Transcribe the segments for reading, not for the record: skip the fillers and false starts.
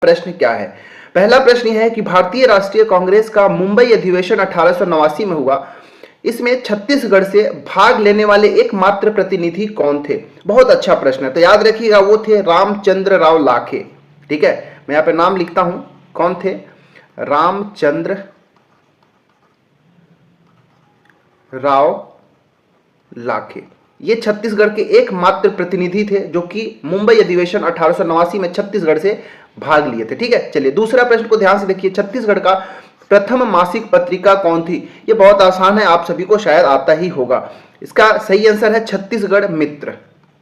प्रश्न क्या है। पहला प्रश्न यह है कि भारतीय राष्ट्रीय कांग्रेस का मुंबई अधिवेशन 1889 में हुआ, इसमें छत्तीसगढ़ से भाग लेने वाले एकमात्र प्रतिनिधि कौन थे। बहुत अच्छा प्रश्न है, तो याद रखिएगा वो थे रामचंद्र राव लाखे। ठीक है, मैं यहां पे नाम लिखता हूं, कौन थे, रामचंद्र राव लाखे। ये छत्तीसगढ़ के एकमात्र प्रतिनिधि थे जो कि मुंबई अधिवेशन 1889 में छत्तीसगढ़ से भाग लिए थे। ठीक है, चलिए दूसरा प्रश्न को ध्यान से देखिए। छत्तीसगढ़ का प्रथम मासिक पत्रिका कौन थी। ये बहुत आसान है, आप सभी को शायद आता ही होगा। इसका सही आंसर है छत्तीसगढ़ मित्र।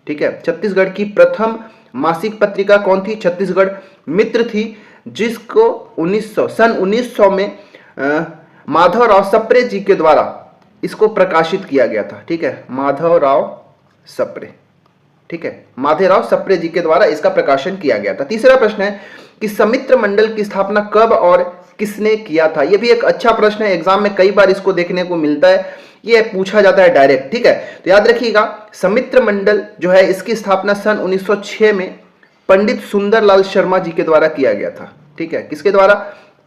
ठीक है, छत्तीसगढ़ की प्रथम मासिक पत्रिका कौन थी, छत्तीसगढ़ मित्र थी, जिसको 1900 में माधवराव सप्रे जी के द्वारा इसको प्रकाशित किया गया था। ठीक है, माधवराव सप्रे। ठीक है, माधवराव सप्रे जी के द्वारा इसका प्रकाशन किया गया था। तीसरा प्रश्न है कि समित्र मंडल की स्थापना कब और किसने किया था। यह भी एक अच्छा प्रश्न है, एग्जाम में कई बार इसको देखने को मिलता है, यह पूछा जाता है डायरेक्ट। ठीक है, तो याद रखिएगा समित्र मंडल जो है इसकी स्थापना सन 1906 में पंडित सुंदरलाल शर्मा जी के द्वारा किया गया था। ठीक है, किसके द्वारा,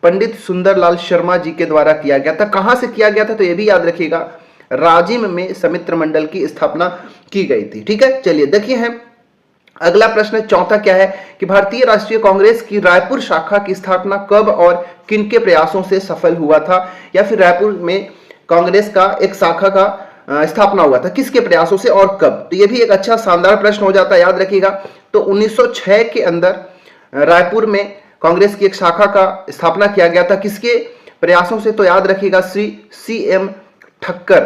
पंडित सुंदरलाल शर्मा जी के द्वारा किया गया था। कहां से किया गया था, तो यह भी याद रखिएगा राजिम में समित्र मंडल की स्थापना की गई थी। ठीक है, चलिए देखिए हैं अगला प्रश्न चौथा क्या है कि भारतीय राष्ट्रीय कांग्रेस की रायपुर शाखा की स्थापना कब और किनके प्रयासों से सफल हुआ था, या फिर रायपुर में कांग्रेस का एक शाखा का स्थापना हुआ था, किसके प्रयासों से और कब। तो यह भी एक अच्छा शानदार प्रश्न हो जाता है, याद रखिएगा। तो 1906 के अंदर रायपुर में कांग्रेस की एक शाखा का स्थापना किया गया था, किसके प्रयासों से, तो याद रखिएगा श्री CM ठक्कर।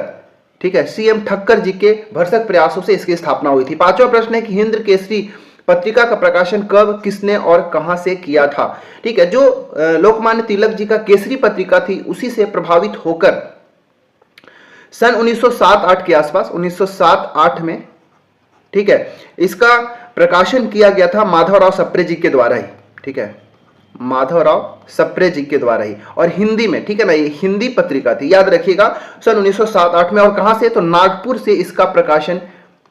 ठीक है, CM ठक्कर जी के भरसक प्रयासों से इसकी स्थापना हुई थी। पांचवा प्रश्न है कि हिंद केसरी पत्रिका का प्रकाशन कब, किसने और कहां से किया था। ठीक है, जो लोकमान्य तिलक जी का केसरी पत्रिका थी उसी से प्रभावित होकर सन 1907-8 के आसपास, 1907-8 में, ठीक है, इसका प्रकाशन किया गया था माधवराव सप्रे जी के द्वारा ही। ठीक है, माधवराव सप्रे जी के द्वारा ही, और हिंदी में। ठीक है ना, ये हिंदी पत्रिका थी, याद रखिएगा सन 1907-8 में। और कहां से, तो नागपुर से इसका प्रकाशन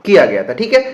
किया गया था। ठीक है।